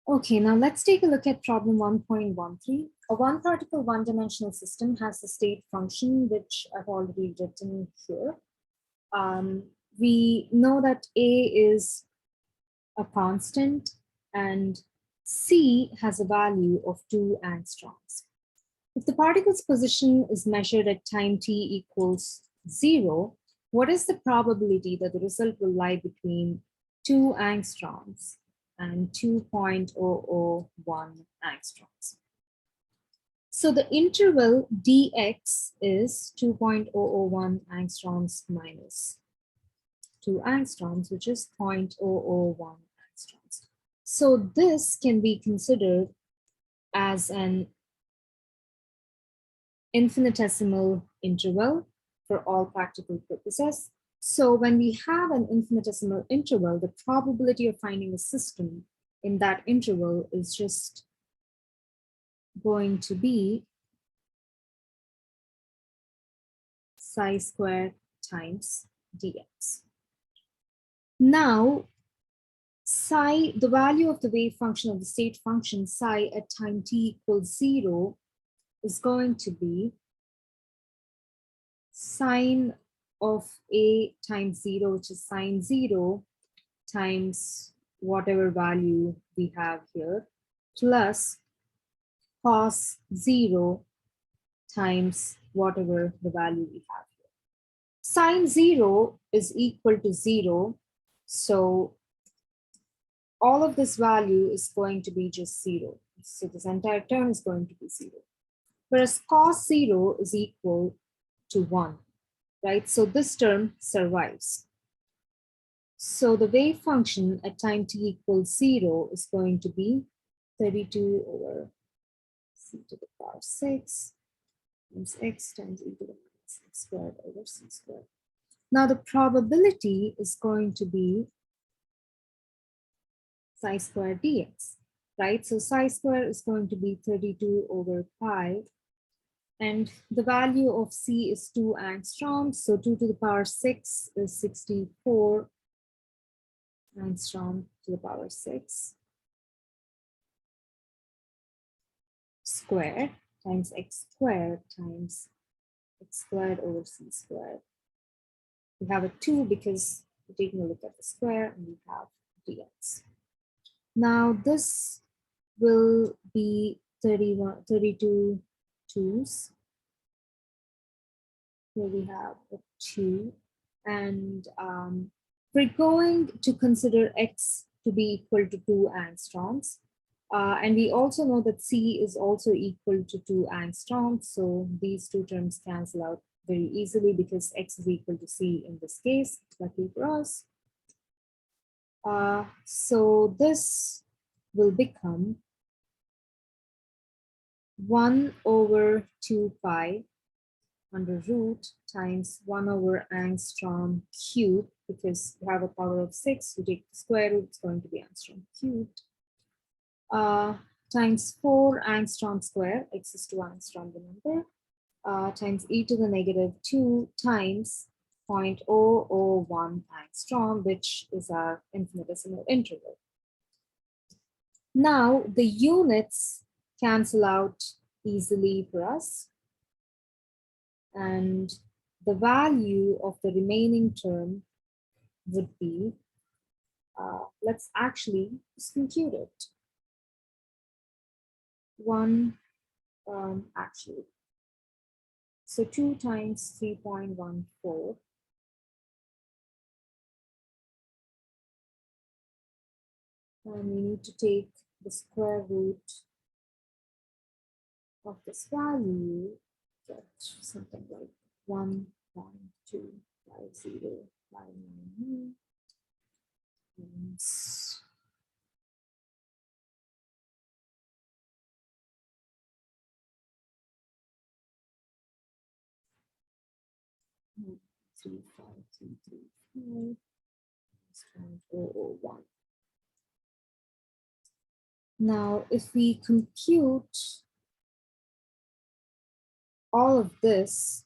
Okay, now let's take a look at problem 1.13. A one-particle, one-dimensional system has a state function, which I've already written here. We know that A is a constant and C has a value of 2 angstroms. If the particle's position is measured at time t equals 0, what is the probability that the result will lie between 2 angstroms and 2.001 angstroms? So the interval dx is 2.001 angstroms minus 2 angstroms, which is 0.001 angstroms. So this can be considered as an infinitesimal interval for all practical purposes. So when we have an infinitesimal interval, the probability of finding a system in that interval is just going to be psi squared times dx. Now, psi, the value of the wave function of the state function psi at time t equals 0 is going to be sine of a times 0, which is sine 0 times whatever value we have here, plus cos 0 times whatever the value we have here. Sine 0 is equal to 0, so all of this value is going to be just 0. So this entire term is going to be 0. Whereas cos 0 is equal to 1, right? So this term survives. So the wave function at time t equals 0 is going to be 32 over c to the power 6 times x times e to the minus x squared over c squared. Now the probability is going to be psi squared dx, right? So psi squared is going to be 32 over pi. And the value of C is 2 angstroms. So 2 to the power 6 is 64 angstrom to the power 6 squared times x squared times x squared over c squared. We have a 2 because we're taking a look at the square, and we have dx. Now this will be 32 twos. Here we have a 2. And we're going to consider x to be equal to 2 angstroms. And we also know that C is also equal to 2 angstroms. So these two terms cancel out very easily because x is equal to C in this case, luckily for us. So this will become 1 over 2 pi under root times 1 over angstrom cubed, because we have a power of 6, you take the square root, it's going to be angstrom cubed, times 4 angstrom square, x is 2 angstrom, remember, times e to the negative 2 times 0.001 angstrom, which is our infinitesimal interval. Now the units cancel out easily for us, and the value of the remaining term would be, let's actually just compute it. Actually. So 2 times 3.14. And we need to take the square root of this value, get something like 1.250599. Times 35335 Now, if we compute all of this,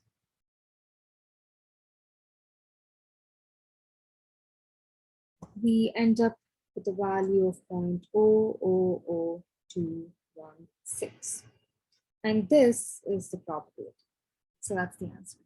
we end up with a value of 0.000 6. And this is the probability. So that's the answer.